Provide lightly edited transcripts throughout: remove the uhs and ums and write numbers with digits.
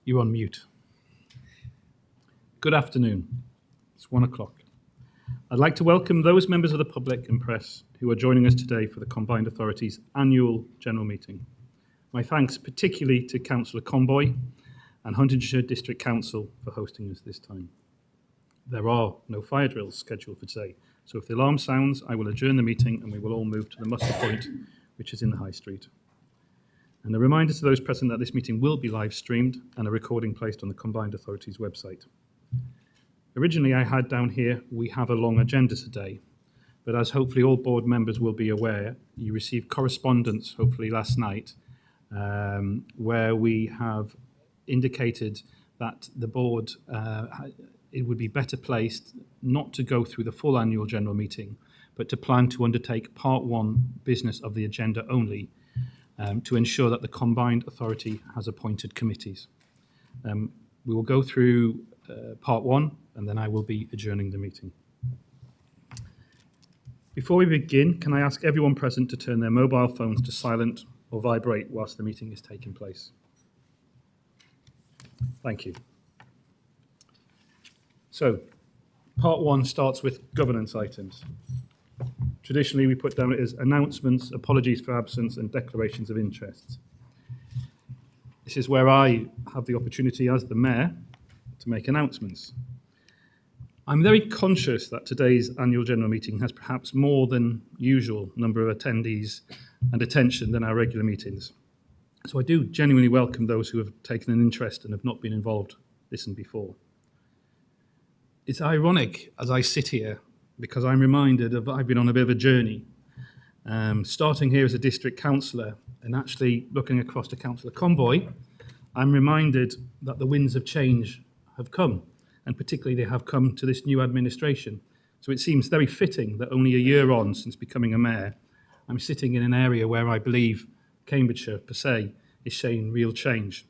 You're on mute. Good afternoon. It's 1 o'clock. I'd like to welcome those members of the public and press who are joining us today for the Combined Authorities Annual General Meeting. My thanks particularly to Councillor Comboy and Huntingdonshire District Council for hosting us this time. There are no fire drills scheduled for today, so if the alarm sounds, I will adjourn the meeting and we will all move to the muster point, which is in the High Street. And a reminder to those present that this meeting will be live streamed and a recording placed on the Combined Authorities website. Originally, I had down here, we have a long agenda today, but as hopefully all board members will be aware, you received correspondence, hopefully last night, where we have indicated that the board, it would be better placed not to go through the full annual general meeting, but to plan to undertake part one business of the agenda only, to ensure that the Combined Authority has appointed committees. We will go through part one, and then I will be adjourning the meeting. Before we begin, can I ask everyone present to turn their mobile phones to silent or vibrate whilst the meeting is taking place? Thank you. So, part one starts with governance items. Traditionally, we put down it as announcements, apologies for absence, and declarations of interest. This is where I have the opportunity as the Mayor to make announcements. I'm very conscious that today's annual general meeting has perhaps more than usual number of attendees and attention than our regular meetings. So I do genuinely welcome those who have taken an interest and have not been involved this and before. It's ironic as I sit here because I'm reminded of I've been on a bit of a journey, starting here as a district councillor and actually looking across to Councillor Comboy, I'm reminded that the winds of change have come, and particularly they have come to this new administration. So it seems very fitting that only a year on since becoming a mayor, I'm sitting in an area where I believe Cambridgeshire per se is showing real change.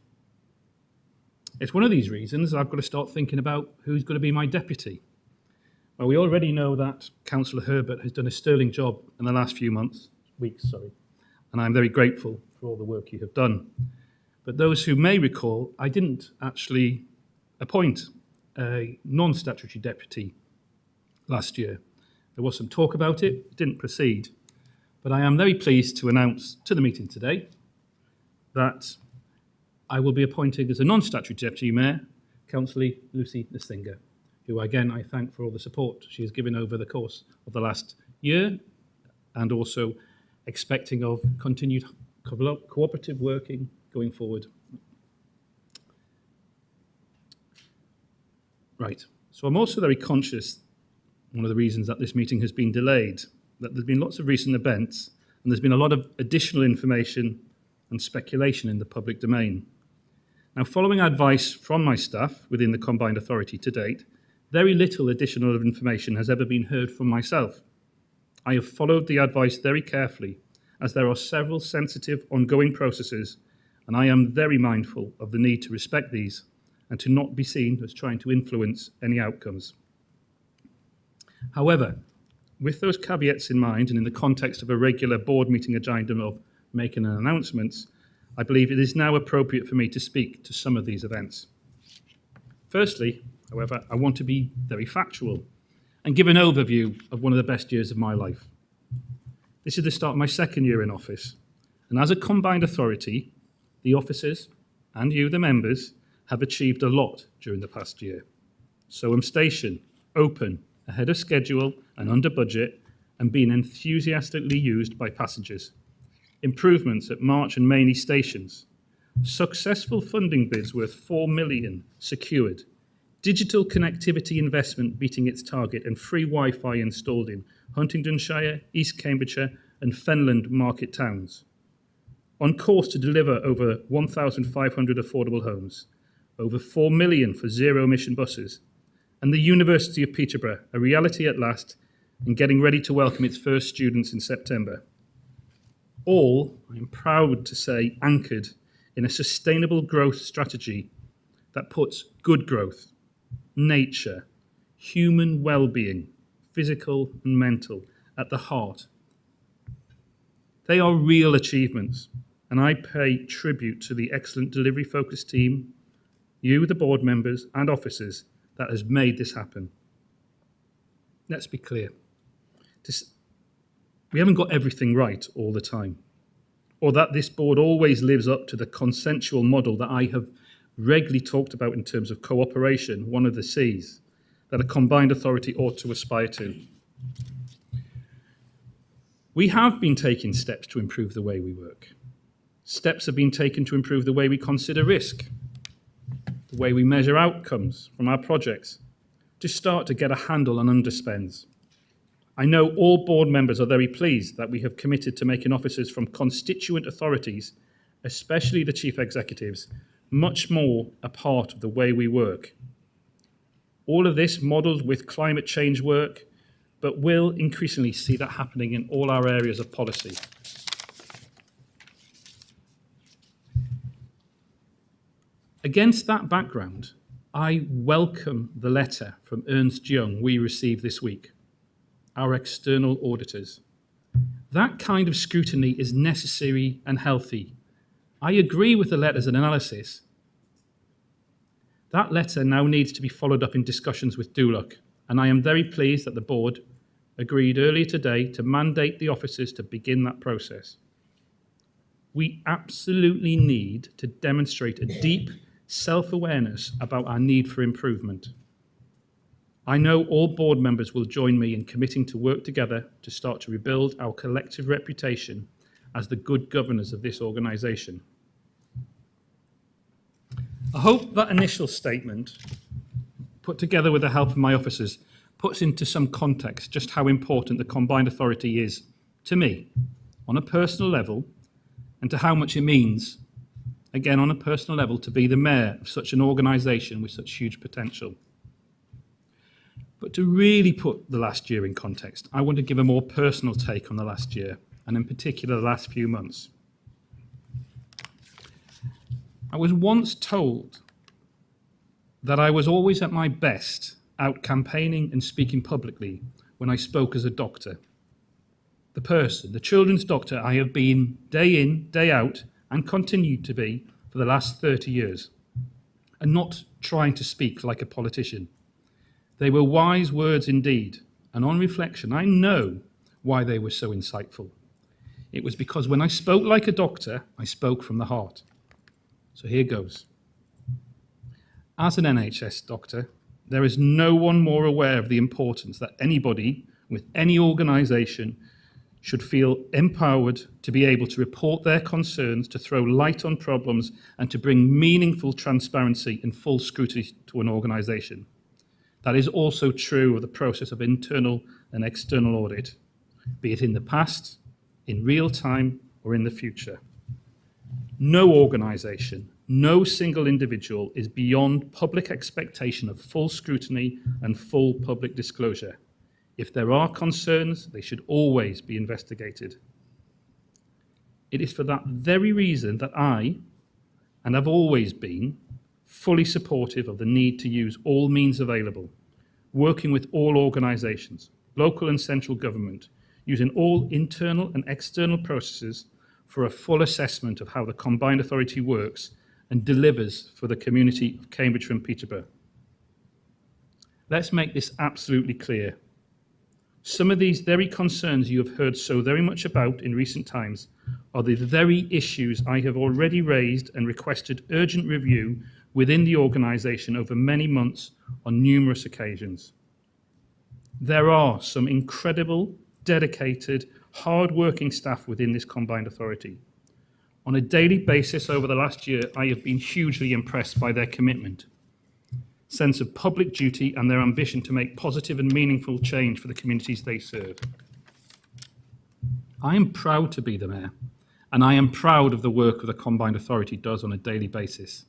It's one of these reasons I've got to start thinking about who's going to be my deputy. Well, we already know that Councillor Herbert has done a sterling job in the last few weeks, and I'm very grateful for all the work you have done. But those who may recall, I didn't actually appoint a non-statutory deputy last year. There was some talk about it, it didn't proceed, but I am very pleased to announce to the meeting today that I will be appointing as a non-statutory deputy mayor, Councillor Lucy Nsinga, who again I thank for all the support she has given over the course of the last year, and also expecting of continued cooperative working going forward. Right, so I'm also very conscious, one of the reasons that this meeting has been delayed, that there's been lots of recent events and there's been a lot of additional information and speculation in the public domain. Now, following advice from my staff within the Combined Authority to date, very little additional information has ever been heard from myself. I have followed the advice very carefully, as there are several sensitive ongoing processes, and I am very mindful of the need to respect these and to not be seen as trying to influence any outcomes. However, with those caveats in mind and in the context of a regular board meeting agenda of making an announcements, I believe it is now appropriate for me to speak to some of these events. Firstly, however, I want to be very factual and give an overview of one of the best years of my life. This is the start of my second year in office, and as a combined authority, the officers and you, the members, have achieved a lot during the past year. Soham Station, open, ahead of schedule and under budget, and being enthusiastically used by passengers. Improvements at March and Mainy stations. Successful funding bids worth £4 million secured. Digital connectivity investment beating its target and free Wi-Fi installed in Huntingdonshire, East Cambridgeshire and Fenland market towns. On course to deliver over 1,500 affordable homes, over 4 million for zero-emission buses, and the University of Peterborough, a reality at last, and getting ready to welcome its first students in September. All, I am proud to say, anchored in a sustainable growth strategy that puts good growth, nature, human well-being, physical and mental, at the heart. They are real achievements, and I pay tribute to the excellent delivery-focused team, you, the board members and officers, that has made this happen. Let's be clear. We haven't got everything right all the time, or that this board always lives up to the consensual model that I have regularly talked about in terms of cooperation, one of the C's, that a combined authority ought to aspire to. We have been taking steps to improve the way we work. Steps have been taken to improve the way we consider risk, the way we measure outcomes from our projects, to start to get a handle on underspends. I know all board members are very pleased that we have committed to making officers from constituent authorities, especially the chief executives, much more a part of the way we work. All of this modelled with climate change work, but we'll increasingly see that happening in all our areas of policy. Against that background, I welcome the letter from Ernst Young we received this week, our external auditors. That kind of scrutiny is necessary and healthy. I agree with the letter's analysis. That letter now needs to be followed up in discussions with DULUC, and I am very pleased that the board agreed earlier today to mandate the officers to begin that process. We absolutely need to demonstrate a deep self-awareness about our need for improvement. I know all board members will join me in committing to work together to start to rebuild our collective reputation as the good governors of this organisation. I hope that initial statement, put together with the help of my officers, puts into some context just how important the combined authority is to me on a personal level, and to how much it means, again on a personal level, to be the mayor of such an organisation with such huge potential. But to really put the last year in context, I want to give a more personal take on the last year, and in particular the last few months. I was once told that I was always at my best out campaigning and speaking publicly when I spoke as a doctor. The person, the children's doctor I have been day in, day out, and continue to be for the last 30 years, and not trying to speak like a politician. They were wise words indeed, and on reflection, I know why they were so insightful. It was because when I spoke like a doctor, I spoke from the heart. So here goes. As an NHS doctor, there is no one more aware of the importance that anybody with any organisation should feel empowered to be able to report their concerns, to throw light on problems, and to bring meaningful transparency and full scrutiny to an organisation. That is also true of the process of internal and external audit, be it in the past, in real time, or in the future. No organisation, no single individual is beyond public expectation of full scrutiny and full public disclosure. If there are concerns, they should always be investigated. It is for that very reason that I, and have always been, fully supportive of the need to use all means available, working with all organisations, local and central government, using all internal and external processes for a full assessment of how the combined authority works and delivers for the community of Cambridgeshire and Peterborough. Let's make this absolutely clear. Some of these very concerns you have heard so very much about in recent times are the very issues I have already raised and requested urgent review within the organisation over many months on numerous occasions. There are some incredible, dedicated, hard-working staff within this combined authority. On a daily basis over the last year, I have been hugely impressed by their commitment, sense of public duty, and their ambition to make positive and meaningful change for the communities they serve. I am proud to be the mayor, and I am proud of the work the combined authority does on a daily basis.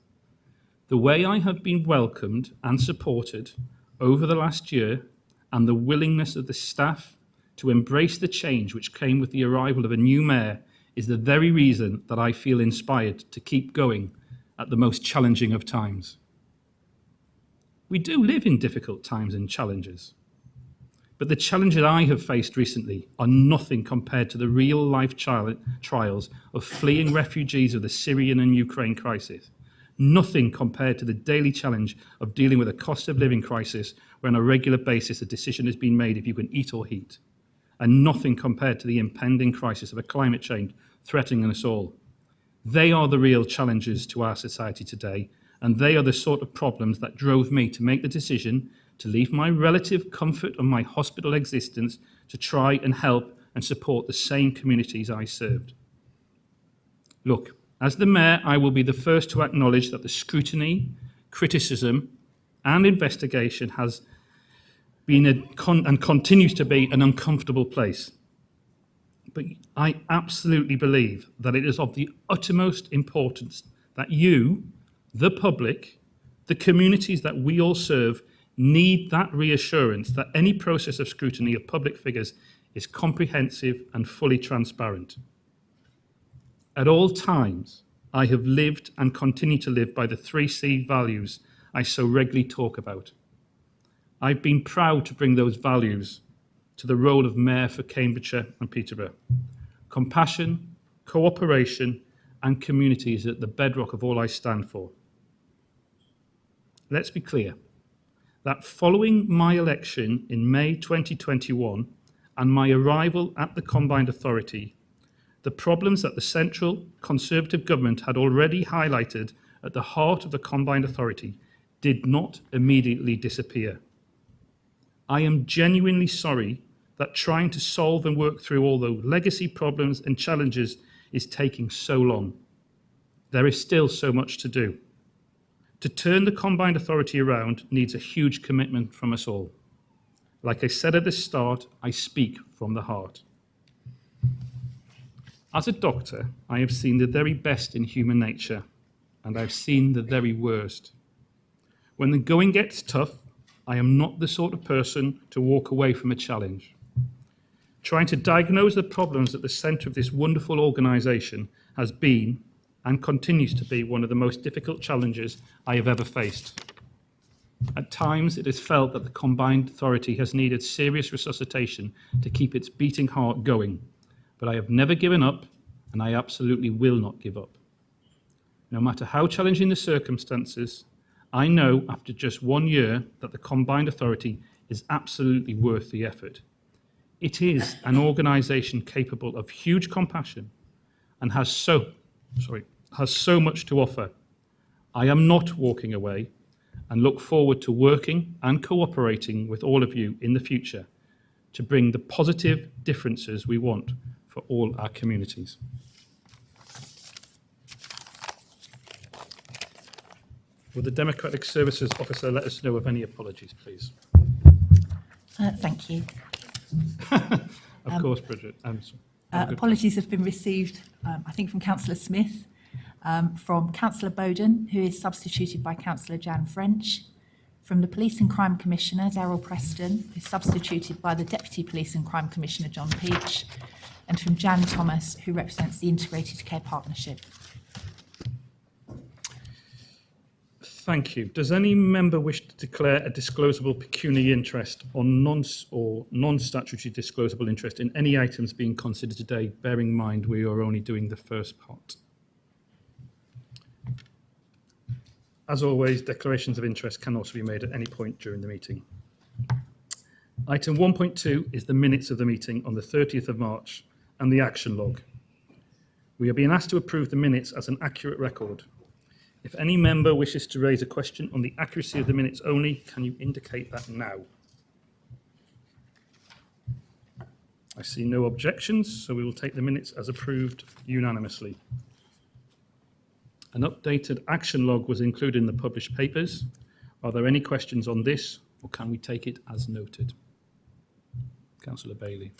The way I have been welcomed and supported over the last year, and the willingness of the staff to embrace the change which came with the arrival of a new mayor, is the very reason that I feel inspired to keep going at the most challenging of times. We do live in difficult times and challenges, but the challenges I have faced recently are nothing compared to the real-life trials of fleeing refugees of the Syrian and Ukraine crisis, Nothing compared to the daily challenge of dealing with a cost of living crisis where on a regular basis a decision is being made if you can eat or heat. And nothing compared to the impending crisis of a climate change threatening us all. They are the real challenges to our society today, and they are the sort of problems that drove me to make the decision to leave my relative comfort of my hospital existence to try and help and support the same communities I served. Look, as the Mayor, I will be the first to acknowledge that the scrutiny, criticism, and investigation has been and continues to be an uncomfortable place. But I absolutely believe that it is of the utmost importance that you, the public, the communities that we all serve, need that reassurance that any process of scrutiny of public figures is comprehensive and fully transparent. At all times, I have lived and continue to live by the 3C values I so regularly talk about. I've been proud to bring those values to the role of Mayor for Cambridgeshire and Peterborough. Compassion, cooperation, and community is at the bedrock of all I stand for. Let's be clear that following my election in May 2021 and my arrival at the Combined Authority, the problems that the central Conservative government had already highlighted at the heart of the Combined Authority did not immediately disappear. I am genuinely sorry that trying to solve and work through all the legacy problems and challenges is taking so long. There is still so much to do. To turn the Combined Authority around needs a huge commitment from us all. Like I said at the start, I speak from the heart. As a doctor, I have seen the very best in human nature, and I've seen the very worst. When the going gets tough, I am not the sort of person to walk away from a challenge. Trying to diagnose the problems at the centre of this wonderful organisation has been and continues to be one of the most difficult challenges I have ever faced. At times, it is felt that the Combined Authority has needed serious resuscitation to keep its beating heart going, but I have never given up, and I absolutely will not give up. No matter how challenging the circumstances, I know after just 1 year that the Combined Authority is absolutely worth the effort. It is an organisation capable of huge compassion and has so much to offer. I am not walking away and look forward to working and cooperating with all of you in the future to bring the positive differences we want for all our communities. Will the Democratic Services Officer let us know of any apologies, please? Thank you. Of course, Bridget. Apologies have been received, I think, from Councillor Smith, from Councillor Bowden, who is substituted by Councillor Jan French, from the Police and Crime Commissioner, Darryl Preston, who is substituted by the Deputy Police and Crime Commissioner, John Peach, and from Jan Thomas, who represents the Integrated Care Partnership. Thank you. Does any member wish to declare a disclosable pecuniary interest on non-statutory disclosable interest in any items being considered today, bearing in mind we are only doing the first part? As always, declarations of interest can also be made at any point during the meeting. Item 1.2 is the minutes of the meeting on the 30th of March and the action log. We are being asked to approve the minutes as an accurate record. If any member wishes to raise a question on the accuracy of the minutes only, can you indicate that now? I see no objections, so we will take the minutes as approved unanimously. An updated action log was included in the published papers. Are there any questions on this, or can we take it as noted? Councillor Bailey.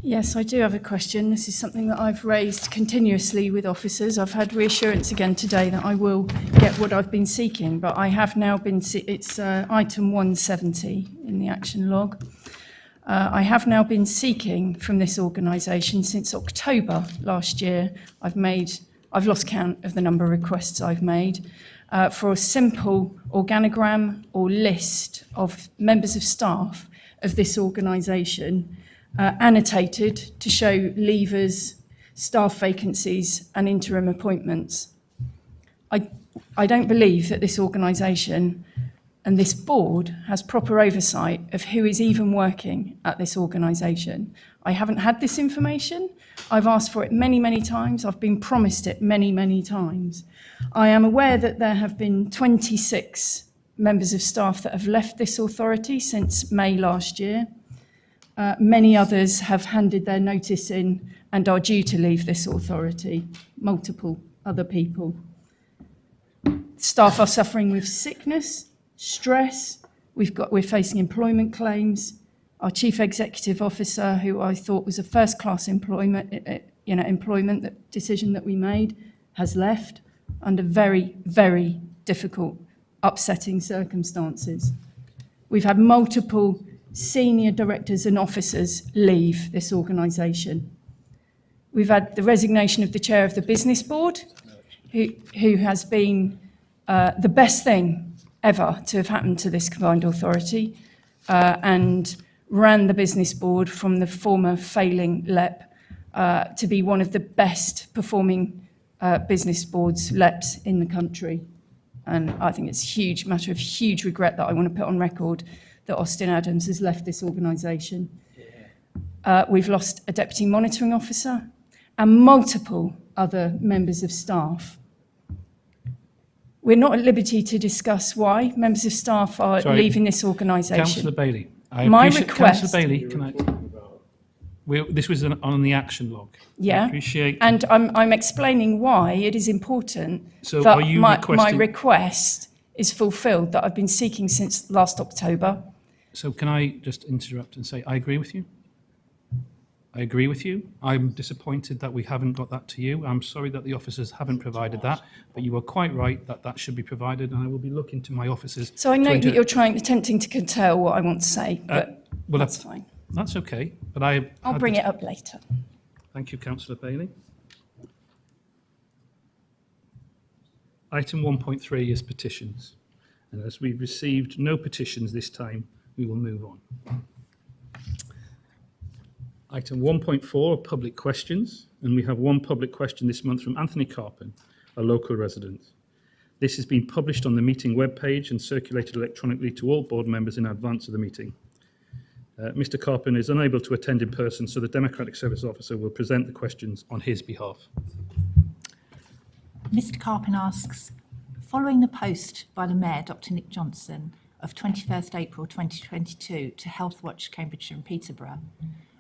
Yes, I do have a question. This is something that I've raised continuously with officers. I've had reassurance again today that I will get what I've been seeking, but I have now been, it's item 170 in the action log. I have now been seeking from this organisation since October last year. I've lost count of the number of requests I've made for a simple organogram or list of members of staff of this organisation, annotated to show leavers, staff vacancies and interim appointments. I I don't believe that this organisation and this board has proper oversight of who is even working at this organisation. I haven't had this information. I've asked for it many, many times. I've been promised it many, many times. I am aware that there have been 26 members of staff that have left this authority since May last year. Many others have handed their notice in and are due to leave this authority, multiple other people. Staff are suffering with sickness, stress. We're facing employment claims. Our chief executive officer, who I thought was a first-class employment decision that we made, has left under very, very difficult, upsetting circumstances. We've had multiple senior directors and officers leave this organisation. We've had the resignation of the chair of the business board, who has been the best thing ever to have happened to this combined authority, and ran the business board from the former failing LEP to be one of the best performing business boards, LEPs, in the country. And I think it's a huge matter of huge regret that I want to put on record that Austin Adams has left this organisation. We've lost a deputy monitoring officer and multiple other members of staff. We're not at liberty to discuss why members of staff are leaving this organisation. Councillor Bailey, Councillor Bailey, can I? This was on the action log. Yeah, I appreciate. And I'm explaining why it is important that my request is fulfilled, that I've been seeking since last October. So can I just interrupt and say I agree with you? I agree with you. I'm disappointed that we haven't got that to you. I'm sorry that the officers haven't provided that, but you are quite right that that should be provided, and I will be looking to my officers. So I know that you're attempting to curtail what I want to say, but that's fine. That's okay, but I'll bring it up later. Thank you, Councillor Bailey. Item 1.3 is petitions, and as we've received no petitions this time, we will move on. Item 1.4 are public questions, and we have one public question this month from Anthony Carpin, a local resident. This has been published on the meeting webpage and circulated electronically to all board members in advance of the meeting. Mr. Carpin is unable to attend in person, so the Democratic Service Officer will present the questions on his behalf. Mr. Carpin asks, following the post by the Mayor, Dr. Nick Johnson, of 21st April 2022 to Healthwatch Cambridgeshire and Peterborough,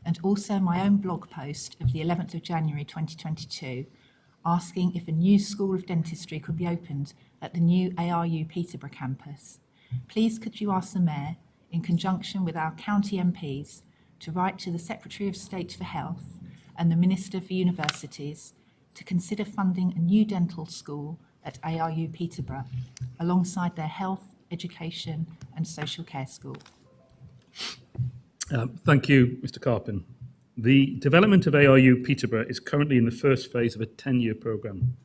and also my own blog post of the 11th of January 2022, asking if a new School of Dentistry could be opened at the new ARU Peterborough campus, please could you ask the Mayor, in conjunction with our county MPs, to write to the Secretary of State for Health and the Minister for Universities to consider funding a new dental school at ARU Peterborough, alongside their health, education and social care school. Thank you, Mr. Carpin. The development of ARU Peterborough is currently in the first phase of a 10-year programme.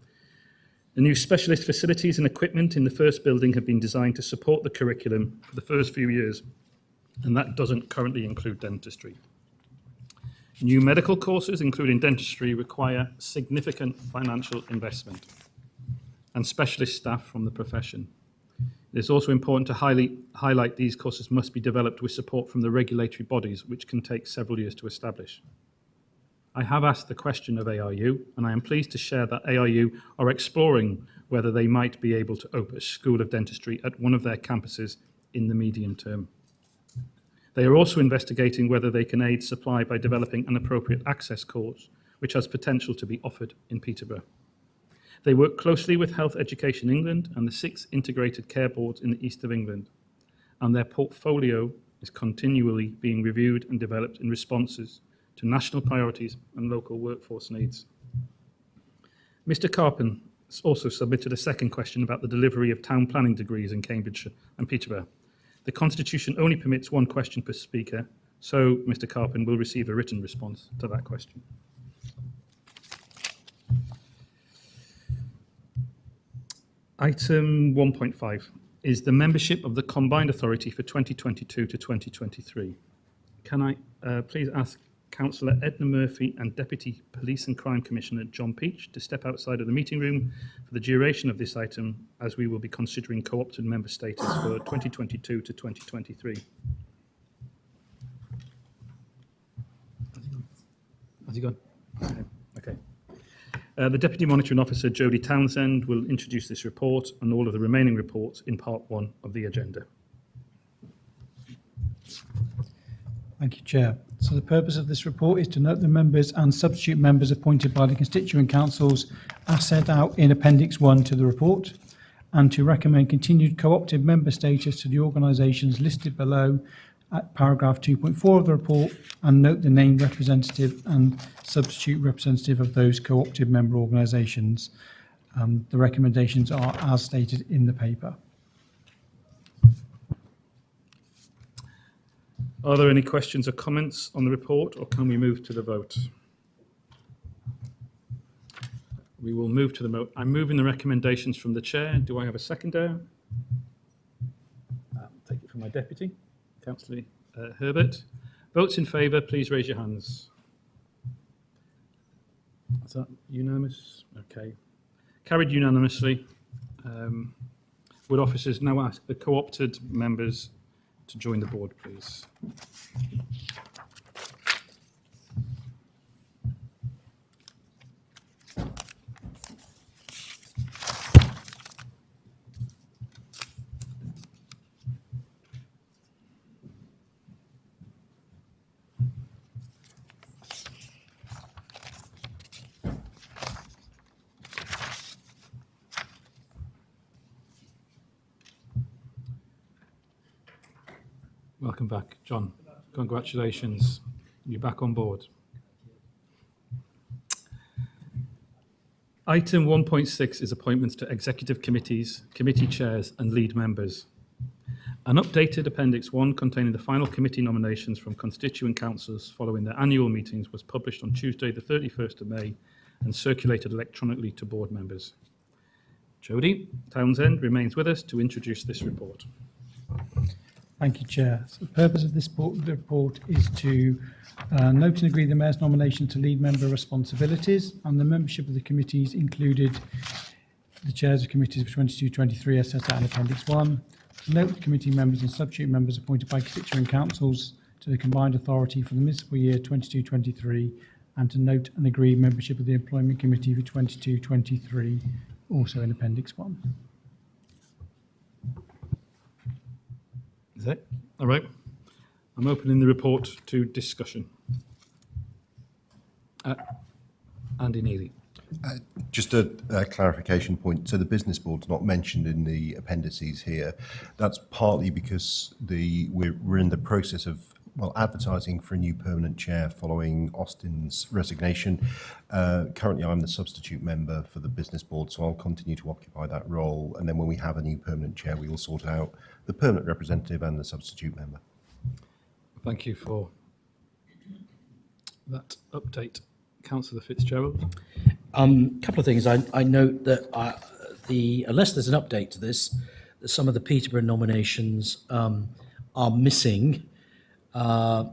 The new specialist facilities and equipment in the first building have been designed to support the curriculum for the first few years, and that doesn't currently include dentistry. New medical courses, including dentistry, require significant financial investment and specialist staff from the profession. It is also important to highlight these courses must be developed with support from the regulatory bodies, which can take several years to establish. I have asked the question of ARU, and I am pleased to share that ARU are exploring whether they might be able to open a School of Dentistry at one of their campuses in the medium term. They are also investigating whether they can aid supply by developing an appropriate access course, which has potential to be offered in Peterborough. They work closely with Health Education England and the 6 integrated care boards in the east of England, and their portfolio is continually being reviewed and developed in responses to national priorities and local workforce needs. Mr. Carpin also submitted a second question about the delivery of town planning degrees in Cambridgeshire and Peterborough. The Constitution only permits one question per speaker, so Mr. Carpin will receive a written response to that question. Item 1.5 is the membership of the Combined Authority for 2022 to 2023. Can I please ask Councillor Edna Murphy and Deputy Police and Crime Commissioner John Peach to step outside of the meeting room for the duration of this item, as we will be considering co-opted member status for 2022 to 2023. Has he gone? Okay. The Deputy Monitoring Officer, Jodie Townsend, will introduce this report and all of the remaining reports in part 1 of the agenda. Thank you, Chair. So the purpose of this report is to note the members and substitute members appointed by the constituent councils as set out in Appendix 1 to the report, and to recommend continued co-opted member status to the organisations listed below at paragraph 2.4 of the report, and note the named representative and substitute representative of those co-opted member organisations. The recommendations are as stated in the paper. Are there any questions or comments on the report, or can we move to the vote? We will move to the vote. I'm moving the recommendations from the chair. Do I have a seconder? Take it from my deputy, Councillor Herbert. Votes in favour, please raise your hands. Is that unanimous? Okay. Carried unanimously. Would officers now ask the co-opted members to join the board, please? Welcome back, John. Congratulations. You're back on board. Item 1.6 is appointments to executive committees, committee chairs and lead members. An updated Appendix 1 containing the final committee nominations from constituent councillors following their annual meetings was published on Tuesday the 31st of May and circulated electronically to board members. Jodie Townsend remains with us to introduce this report. Thank you, Chair. So the purpose of this report is to note and agree the Mayor's nomination to lead member responsibilities, and the membership of the committees included the chairs of committees for 22-23 as set out in Appendix 1. To note the committee members and substitute members appointed by constituent councils to the combined authority for the municipal year 22-23, and to note and agree membership of the employment committee for 22-23, also in Appendix 1. Is that all right? I'm opening the report to discussion. Andy Neely. Just a clarification point. So the business board's not mentioned in the appendices here. That's partly because we're in the process of advertising for a new permanent chair following Austin's resignation. Currently, I'm the substitute member for the business board, so I'll continue to occupy that role. And then when we have a new permanent chair, we will sort out the permanent representative and the substitute member. Thank you for that update. Councillor Fitzgerald. Couple of things. I note that unless there's an update to this, that some of the Peterborough nominations are missing,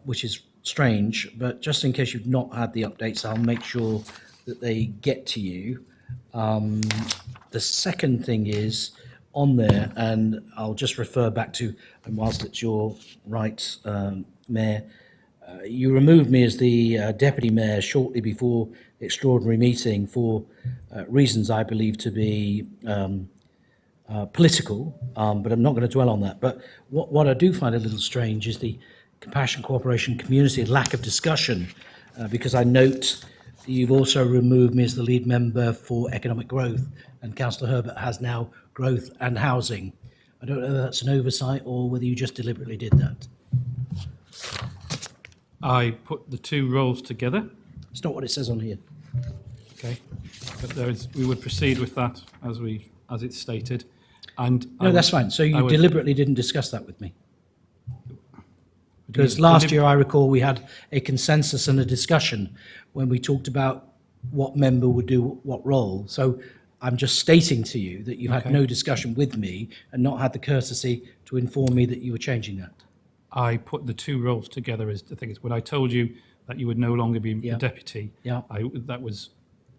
which is strange. But just in case you've not had the updates, I'll make sure that they get to you. The second thing is on there, and I'll just refer back to, and whilst it's your right, Mayor, you removed me as the Deputy Mayor shortly before the extraordinary meeting for reasons I believe to be political, but I'm not going to dwell on that. But what I do find a little strange is the compassion, cooperation, community, lack of discussion, because I note you've also removed me as the lead member for economic growth, and Councillor Herbert has now growth and housing. I don't know whether that's an oversight or whether you just deliberately did that. I put the two roles together. It's not what it says on here. Okay, but we would proceed with that as it's stated. And no, that's fine. So you deliberately didn't discuss that with me? Because last year, I recall, we had a consensus and a discussion when we talked about what member would do what role. So I'm just stating to you that you've had no discussion with me and not had the courtesy to inform me that you were changing that. I put the two roles together as the thing is, when I told you that you would no longer be Yeah. the deputy, Yeah. that was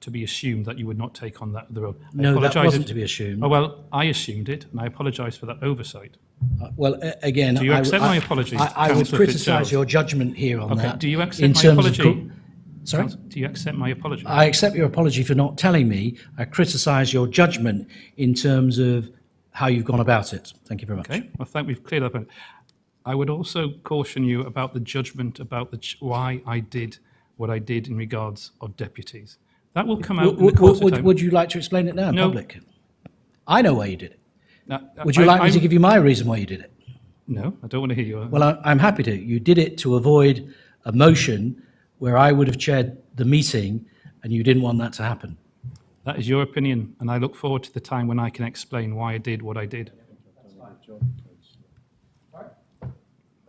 to be assumed that you would not take on the role. I No, that apologise wasn't to be assumed. Oh, well, I assumed it, and I apologise for that oversight. Again, Do you accept my apology, I would Councillor criticise Fitzgerald? your judgment here on Okay, that. do you in accept my terms of apology? Sorry? Do you accept my apology? I accept your apology for not telling me. I criticise your judgment in terms of how you've gone about it. Thank you very much. Okay, well, we've cleared up. I would also caution you about the judgment about why I did what I did in regards of deputies. That will come out in the course of time. Would you like to explain it now in No. public? I know why you did it. Now, Would you like me to give you my reason why you did it? No, I don't want to hear you. Well, I'm happy to. You did it to avoid a motion where I would have chaired the meeting and you didn't want that to happen. That is your opinion, and I look forward to the time when I can explain why I did what I did.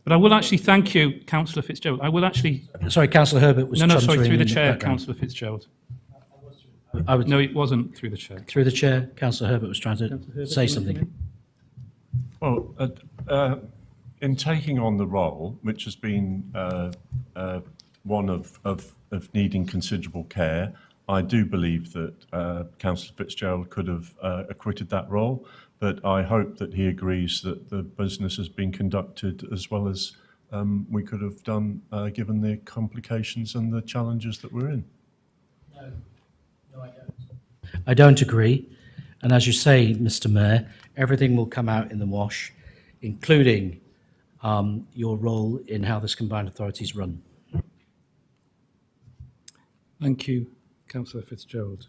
But I will actually thank you, Councillor Fitzgerald. I will actually... Sorry, Councillor Herbert was No, sorry, chuntering through the in chair, background. Councillor Fitzgerald. I was, No, it wasn't through the chair. through the chair, Councillor Herbert was trying to say something. Well, in taking on the role, which has been one of needing considerable care, I do believe that Councillor Fitzgerald could have acquitted that role, but I hope that he agrees that the business has been conducted as well as we could have done, given the complications and the challenges that we're in. I don't agree. And as you say, Mr. Mayor, everything will come out in the wash, including your role in how this combined authority is run. Thank you, Councillor Fitzgerald.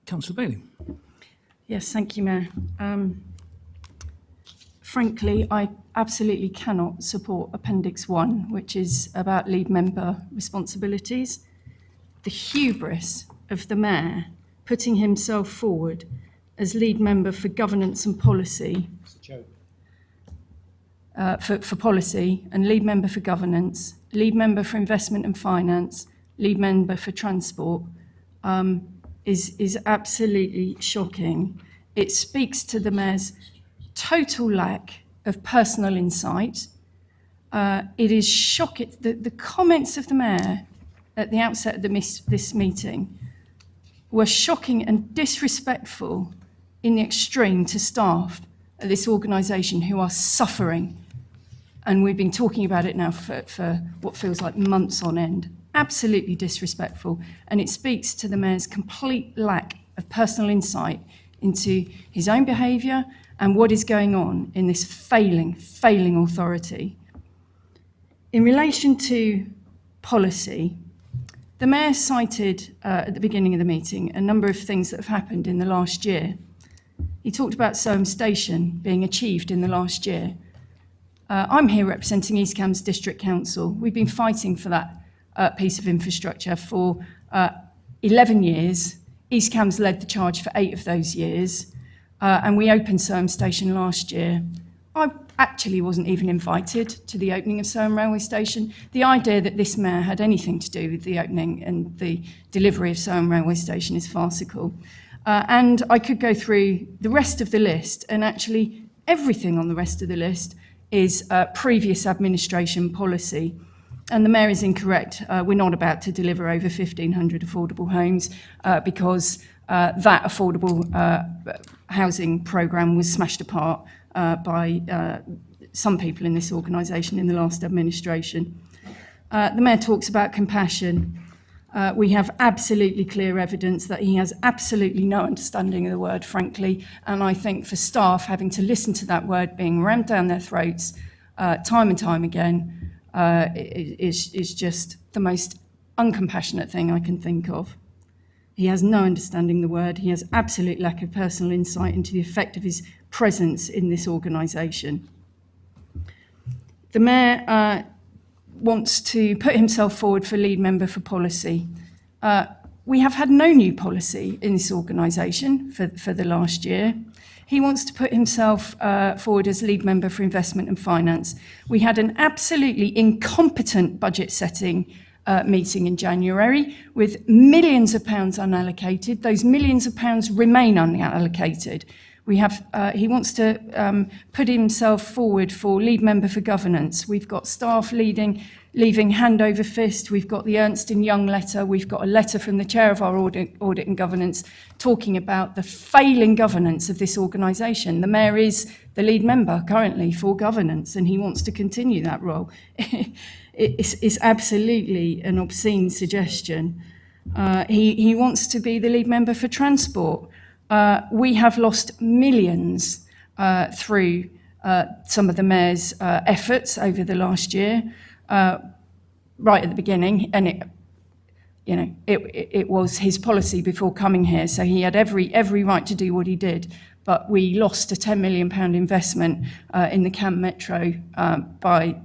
Councillor Bailey. Yes, thank you, Mayor. Frankly, I absolutely cannot support Appendix 1, which is about lead member responsibilities. The hubris of the Mayor putting himself forward as lead member for governance and policy, for policy, and lead member for governance, lead member for investment and finance, lead member for transport, is absolutely shocking. It speaks to the Mayor's total lack of personal insight. It is shocking. The comments of the Mayor at the outset of this meeting were shocking and disrespectful in the extreme to staff at this organisation who are suffering. And we've been talking about it now for what feels like months on end. Absolutely disrespectful. And it speaks to the Mayor's complete lack of personal insight into his own behaviour and what is going on in this failing authority. In relation to policy, the Mayor cited at the beginning of the meeting a number of things that have happened in the last year. He talked about Soham Station being achieved in the last year. I'm here representing East Cambs District Council. We've been fighting for that piece of infrastructure for 11 years. East Cambs led the charge for 8 of those years, and we opened Soham Station last year. I actually wasn't even invited to the opening of Soham Railway Station. The idea that this Mayor had anything to do with the opening and the delivery of Soham Railway Station is farcical. And I could go through the rest of the list, and actually everything on the rest of the list is previous administration policy. And the Mayor is incorrect. We're not about to deliver over 1,500 affordable homes because that affordable housing programme was smashed apart by some people in this organisation in the last administration. The Mayor talks about compassion. We have absolutely clear evidence that he has absolutely no understanding of the word, frankly, and I think for staff having to listen to that word being rammed down their throats time and time again is just the most uncompassionate thing I can think of. He has no understanding of the word. He has absolute lack of personal insight into the effect of his presence in this organisation. The Mayor wants to put himself forward for lead member for policy. We have had no new policy in this organisation for the last year. He wants to put himself forward as lead member for investment and finance. We had an absolutely incompetent budget setting meeting in January with millions of pounds unallocated. Those millions of pounds remain unallocated. He wants to put himself forward for lead member for governance. We've got staff leaving hand over fist. We've got the Ernst & Young letter. We've got a letter from the chair of our audit and governance talking about the failing governance of this organisation. The mayor is the lead member currently for governance, and he wants to continue that role. It's absolutely an obscene suggestion. He wants to be the lead member for transport. We have lost millions through some of the mayor's efforts over the last year. Right at the beginning, and it was his policy before coming here, so he had every right to do what he did. But we lost a £10 million investment in the Camp Metro by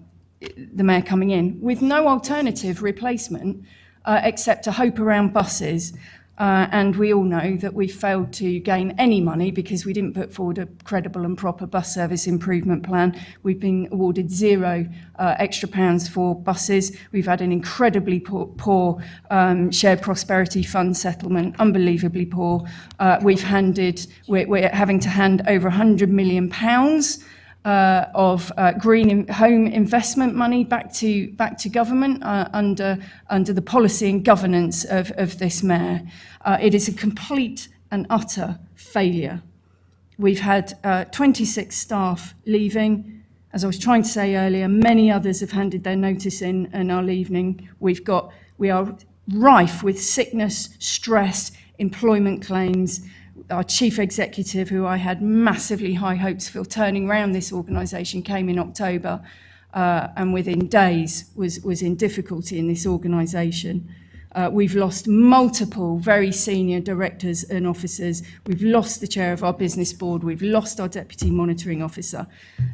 the mayor coming in with no alternative replacement except a hope around buses. And we all know that we failed to gain any money because we didn't put forward a credible and proper bus service improvement plan. We've been awarded zero extra pounds for buses. We've had an incredibly poor shared prosperity fund settlement, unbelievably poor. We're having to hand over £100 million of green home investment money back to government under the policy and governance of this mayor. It is a complete and utter failure. We've had 26 staff leaving. As I was trying to say earlier, many others have handed their notice in and are leaving. We are rife with sickness, stress, employment claims. Our chief executive, who I had massively high hopes for turning around this organisation, came in October and within days was in difficulty in this organisation. We've lost multiple very senior directors and officers. We've lost the chair of our business board. We've lost our deputy monitoring officer.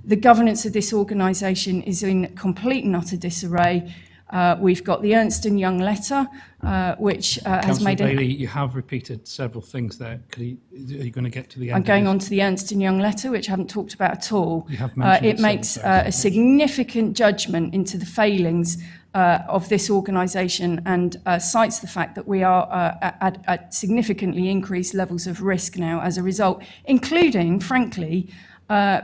The governance of this organisation is in complete and utter disarray. We've got the Ernst & Young letter, which has made... Councillor Bailey, you have repeated several things there. Are you going to get to the end? I'm going on to the Ernst & Young letter, which I haven't talked about at all. You have mentioned it makes a significant judgment into the failings of this organisation and cites the fact that we are at significantly increased levels of risk now as a result, including, frankly,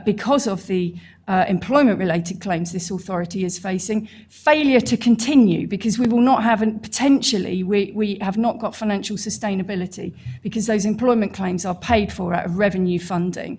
because of the employment-related claims this authority is facing, failure to continue because we will not have, potentially, we have not got financial sustainability because those employment claims are paid for out of revenue funding.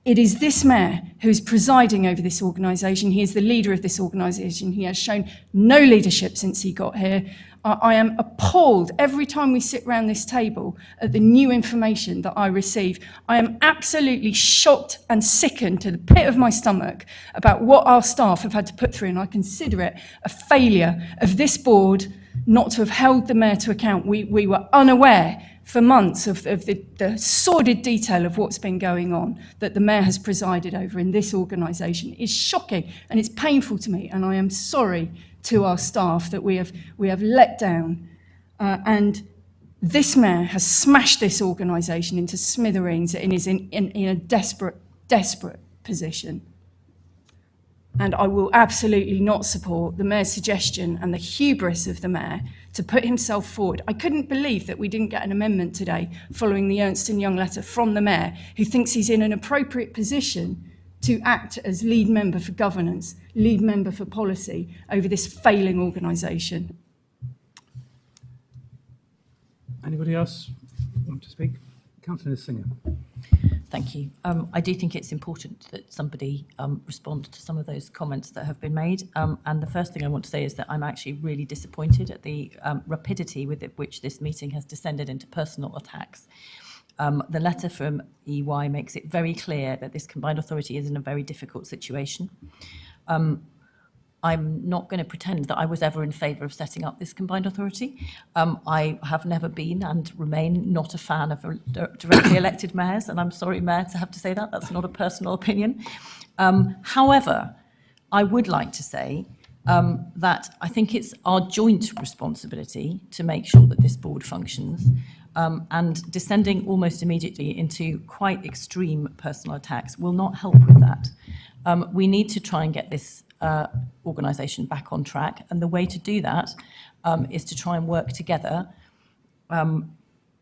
It is this mayor who is presiding over this organisation. He is the leader of this organisation. He has shown no leadership since he got here. I am appalled every time we sit around this table at the new information that I receive. I am absolutely shocked and sickened to the pit of my stomach about what our staff have had to put through, and I consider it a failure of this board not to have held the mayor to account. We were unaware for months of the sordid detail of what's been going on that the mayor has presided over in this organisation. It's shocking and it's painful to me, and I am sorry to our staff that we have let down. And this mayor has smashed this organisation into smithereens and is in a desperate position. And I will absolutely not support the mayor's suggestion and the hubris of the mayor to put himself forward. I couldn't believe that we didn't get an amendment today following the Ernst & Young letter from the mayor, who thinks he's in an appropriate position to act as lead member for governance, lead member for policy over this failing organisation. Anybody else want to speak? Councillor Singer. Thank you. I do think it's important that somebody respond to some of those comments that have been made. And the first thing I want to say is that I'm actually really disappointed at the rapidity with which this meeting has descended into personal attacks. The letter from EY makes it very clear that this combined authority is in a very difficult situation. I'm not going to pretend that I was ever in favour of setting up this combined authority. I have never been and remain not a fan of directly elected mayors, and I'm sorry, Mayor, to have to say that. That's not a personal opinion. However, I would like to say that I think it's our joint responsibility to make sure that this board functions, and descending almost immediately into quite extreme personal attacks will not help with that. We need to try and get this organisation back on track, and the way to do that is to try and work together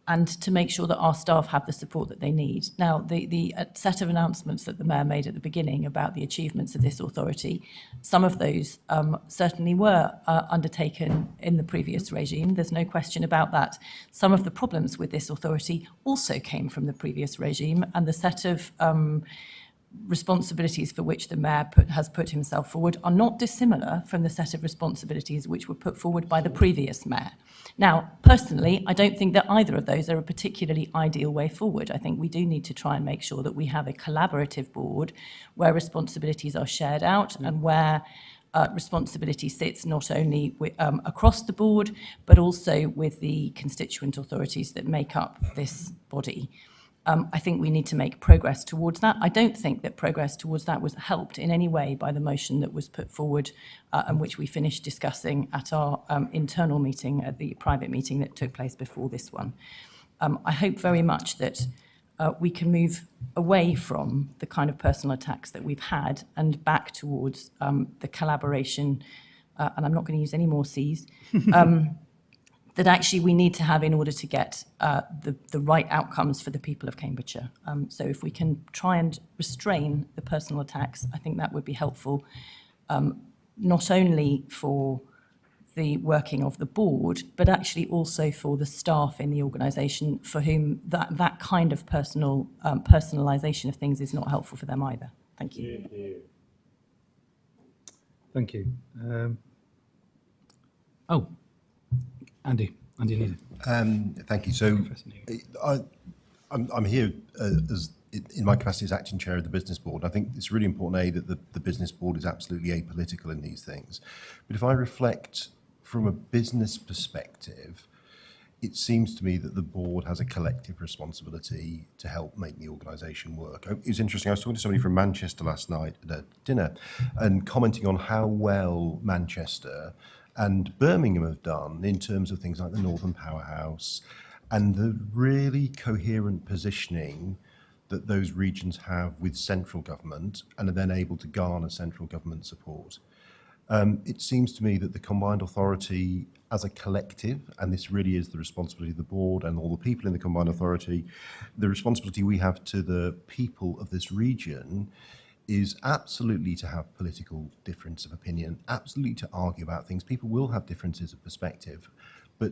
and to make sure that our staff have the support that they need. Now, the set of announcements that the Mayor made at the beginning about the achievements of this authority, some of those certainly were undertaken in the previous regime. There's no question about that. Some of the problems with this authority also came from the previous regime, and the set of responsibilities for which the Mayor has put himself forward are not dissimilar from the set of responsibilities which were put forward by the previous Mayor. Now, personally, I don't think that either of those are a particularly ideal way forward. I think we do need to try and make sure that we have a collaborative board where responsibilities are shared out and where responsibility sits not only across the board, but also with the constituent authorities that make up this body. I think we need to make progress towards that. I don't think that progress towards that was helped in any way by the motion that was put forward and which we finished discussing at our internal meeting, at the private meeting that took place before this one. I hope very much that we can move away from the kind of personal attacks that we've had and back towards the collaboration, and I'm not going to use any more C's, that actually we need to have in order to get the right outcomes for the people of Cambridgeshire. So if we can try and restrain the personal attacks, I think that would be helpful, not only for the working of the board, but actually also for the staff in the organisation for whom that kind of personalisation of things is not helpful for them either. Thank you. Thank you. Andy Needham. Thank you. So I'm here as in my capacity as acting chair of the business board. I think it's really important, that the business board is absolutely apolitical in these things. But if I reflect from a business perspective, it seems to me that the board has a collective responsibility to help make the organisation work. It was interesting, I was talking to somebody from Manchester last night at a dinner and commenting on how well Manchester and Birmingham have done in terms of things like the Northern Powerhouse and the really coherent positioning that those regions have with central government and are then able to garner central government support. It seems to me that the combined authority as a collective, and this really is the responsibility of the board and all the people in the combined authority, the responsibility we have to the people of this region is absolutely to have political difference of opinion, absolutely to argue about things. People will have differences of perspective, but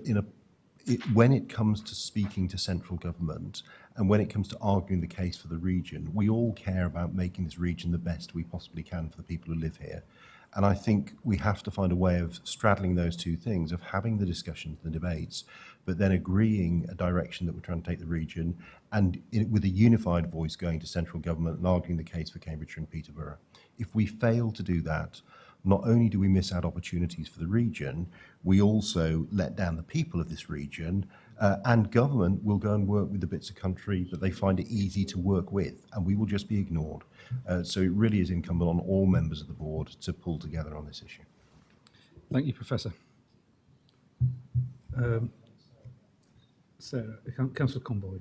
when it comes to speaking to central government and when it comes to arguing the case for the region, we all care about making this region the best we possibly can for the people who live here. And I think we have to find a way of straddling those two things, of having the discussions, the debates, but then agreeing a direction that we're trying to take the region and with a unified voice going to central government and arguing the case for Cambridgeshire and Peterborough. If we fail to do that, not only do we miss out opportunities for the region, we also let down the people of this region, and government will go and work with the bits of country that they find it easy to work with, and we will just be ignored. So it really is incumbent on all members of the board to pull together on this issue. Thank you, Professor. Sarah, Councillor Conboy.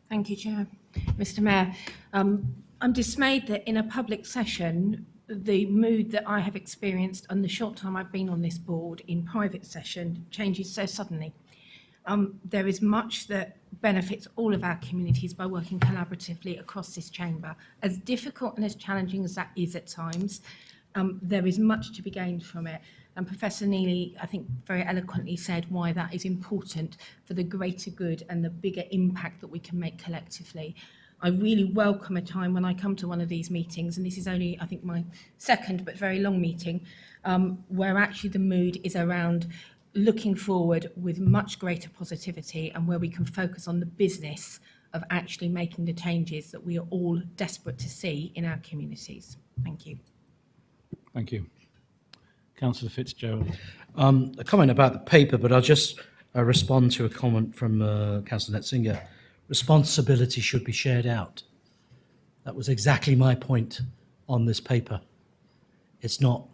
Thank you, Chair. Mr. Mayor, I'm dismayed that in a public session, the mood that I have experienced and the short time I've been on this board in private session changes so suddenly. There is much that benefits all of our communities by working collaboratively across this chamber. As difficult and as challenging as that is at times, there is much to be gained from it. And Professor Neely, I think, very eloquently said why that is important for the greater good and the bigger impact that we can make collectively. I really welcome a time when I come to one of these meetings, and this is only, I think, my second but very long meeting, where actually the mood is around looking forward with much greater positivity and where we can focus on the business of actually making the changes that we are all desperate to see in our communities. Thank you. Thank you. Councillor Fitzgerald. A comment about the paper, but I'll just respond to a comment from Councillor Netzinger. Responsibility should be shared out. That was exactly my point on this paper. It's not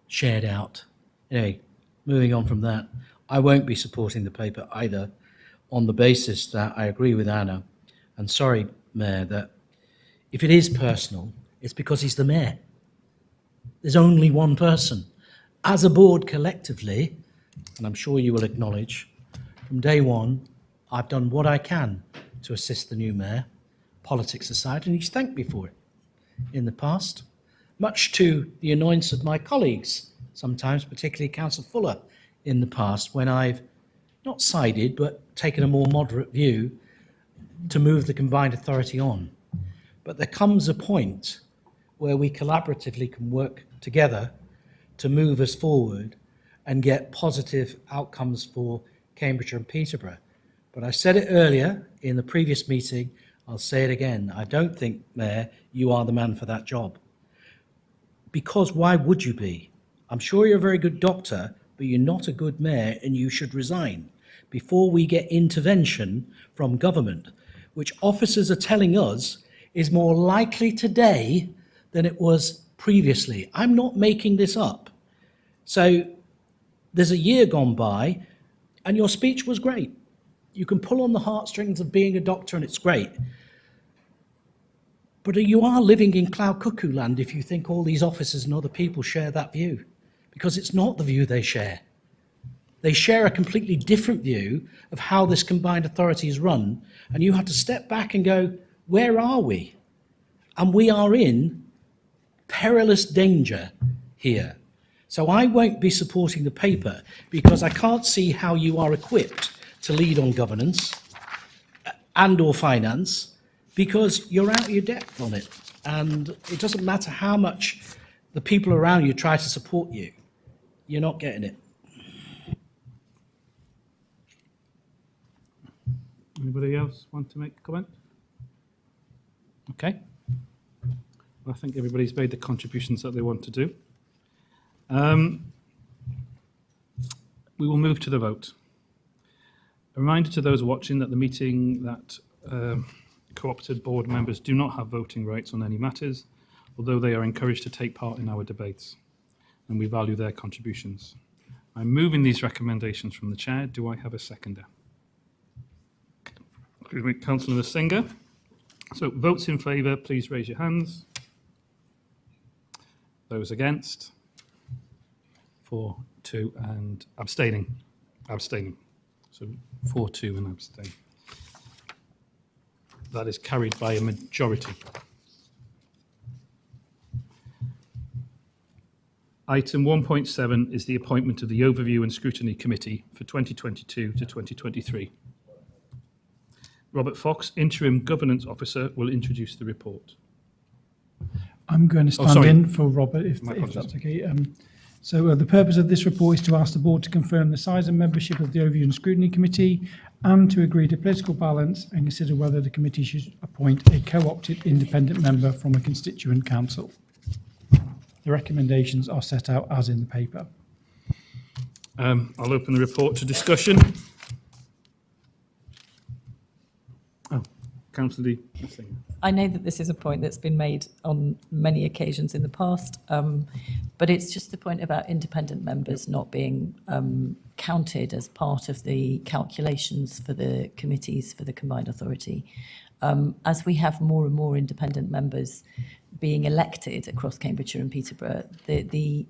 shared out. Anyway, moving on from that, I won't be supporting the paper either on the basis that I agree with Anna, and sorry, Mayor, that if it is personal, it's because he's the Mayor. There's only one person. As a board collectively, and I'm sure you will acknowledge, from day one, I've done what I can to assist the new mayor, politics aside, and he's thanked me for it in the past, much to the annoyance of my colleagues, sometimes, particularly Councillor Fuller, in the past, when I've not sided, but taken a more moderate view to move the combined authority on. But there comes a point where we collaboratively can work together to move us forward and get positive outcomes for Cambridgeshire and Peterborough. But I said it earlier in the previous meeting, I'll say it again. I don't think, Mayor, you are the man for that job. Because why would you be? I'm sure you're a very good doctor, but you're not a good mayor and you should resign before we get intervention from government, which officers are telling us is more likely today than it was previously. I'm not making this up. So there's a year gone by and your speech was great. You can pull on the heartstrings of being a doctor and it's great. But you are living in cloud cuckoo land if you think all these officers and other people share that view, because it's not the view they share. They share a completely different view of how this combined authority is run, and you have to step back and go, where are we? And we are in perilous danger here. So I won't be supporting the paper because I can't see how you are equipped to lead on governance and or finance, because you're out of your depth on it. And it doesn't matter how much the people around you try to support you, you're not getting it. Anybody else want to make a comment? Okay. I think everybody's made the contributions that they want to do. We will move to the vote. A reminder to those watching that the meeting that co-opted board members do not have voting rights on any matters, although they are encouraged to take part in our debates, and we value their contributions. I'm moving these recommendations from the chair. Do I have a seconder? Excuse me, Councillor Singer. So votes in favour, please raise your hands. Those against? 4, 2 and abstaining. Abstaining. So 4, 2 and abstain. That is carried by a majority. Item 1.7 is the appointment of the Overview and Scrutiny Committee for 2022 to 2023. Robert Fox, Interim Governance Officer, will introduce the report. I'm going to stand in for Robert, if that's okay. So the purpose of this report is to ask the board to confirm the size and membership of the Overview and Scrutiny Committee and to agree to political balance and consider whether the committee should appoint a co-opted independent member from a constituent council. The recommendations are set out as in the paper. I'll open the report to discussion. Oh, Councillor Lee. I know that this is a point that's been made on many occasions in the past, but it's just the point about independent members not being counted as part of the calculations for the committees for the combined authority. As we have more and more independent members being elected across Cambridgeshire and Peterborough, the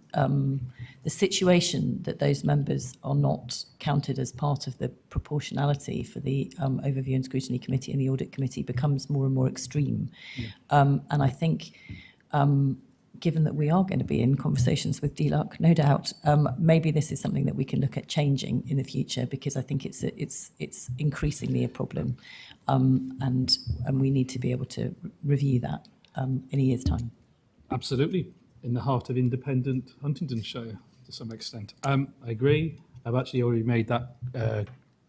situation that those members are not counted as part of the proportionality for the Overview and Scrutiny Committee and the Audit Committee becomes more and more extreme. Yeah. And I think, given that we are going to be in conversations with DLUC, no doubt, maybe this is something that we can look at changing in the future, because I think it's increasingly a problem, and we need to be able to review that in a year's time. Absolutely, in the heart of independent Huntingdonshire to some extent. I agree. I've actually already made that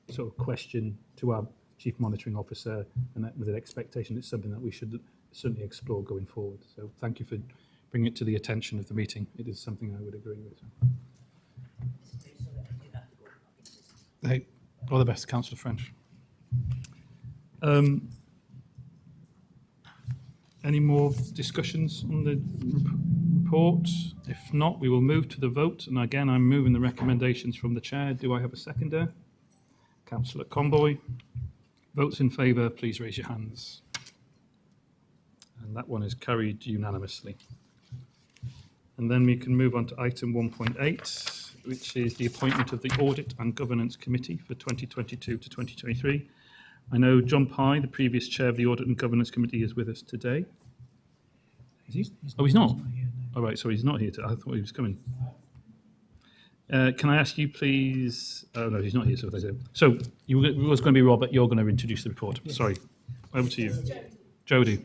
sort of question to our Chief Monitoring Officer, and that with an expectation it's something that we should certainly explore going forward. So thank you for bringing it to the attention of the meeting. It is something I would agree with. Hey, all the best, Councillor French. Any more discussions on the report? If not, we will move to the vote. And again, I'm moving the recommendations from the chair. Do I have a seconder? Councillor Comboy. Votes in favour, please raise your hands. And that one is carried unanimously. And then we can move on to item 1.8, which is the appointment of the Audit and Governance Committee for 2022 to 2023. I know John Pye, the previous chair of the Audit and Governance Committee, is with us today. He's Oh, he's not? here, no. All right, sorry, he's not here today. I thought he was coming. Can I ask you, please? Oh, no, he's not here, so they do. So, it was going to be Robert. You're going to introduce the report. Yes. Sorry. Over to you. Jodie.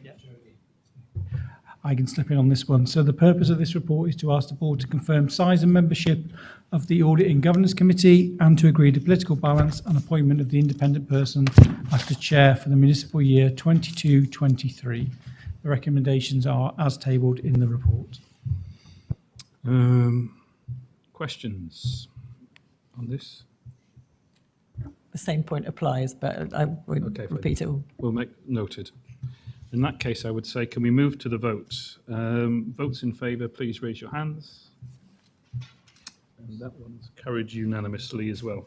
I can step in on this one. So the purpose of this report is to ask the board to confirm size and membership of the Audit and Governance Committee and to agree the political balance and appointment of the independent person as the chair for the municipal year 22-23. The recommendations are as tabled in the report. Questions on this? The same point applies, but I won't Okay, repeat it all. We'll make noted. In that case, I would say, can we move to the vote? Votes in favour, please raise your hands. And that one's carried unanimously as well.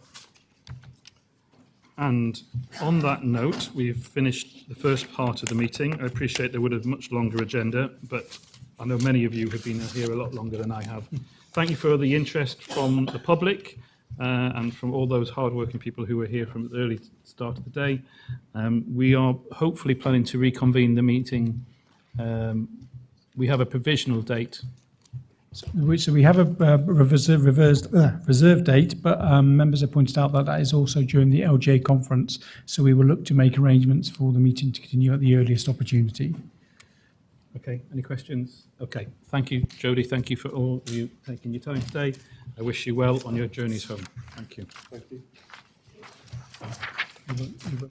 And on that note, we've finished the first part of the meeting. I appreciate there would have a much longer agenda, but I know many of you have been here a lot longer than I have. Thank you for the interest from the public and from all those hard-working people who were here from the early start of the day. We are hopefully planning to reconvene the meeting. We have a provisional date. So we have a reserve date, but members have pointed out that that is also during the LJ conference. So we will look to make arrangements for the meeting to continue at the earliest opportunity. Okay, any questions? Okay, thank you, Jodie. Thank you for all of you taking your time today. I wish you well on your journeys home. Thank you. Thank you.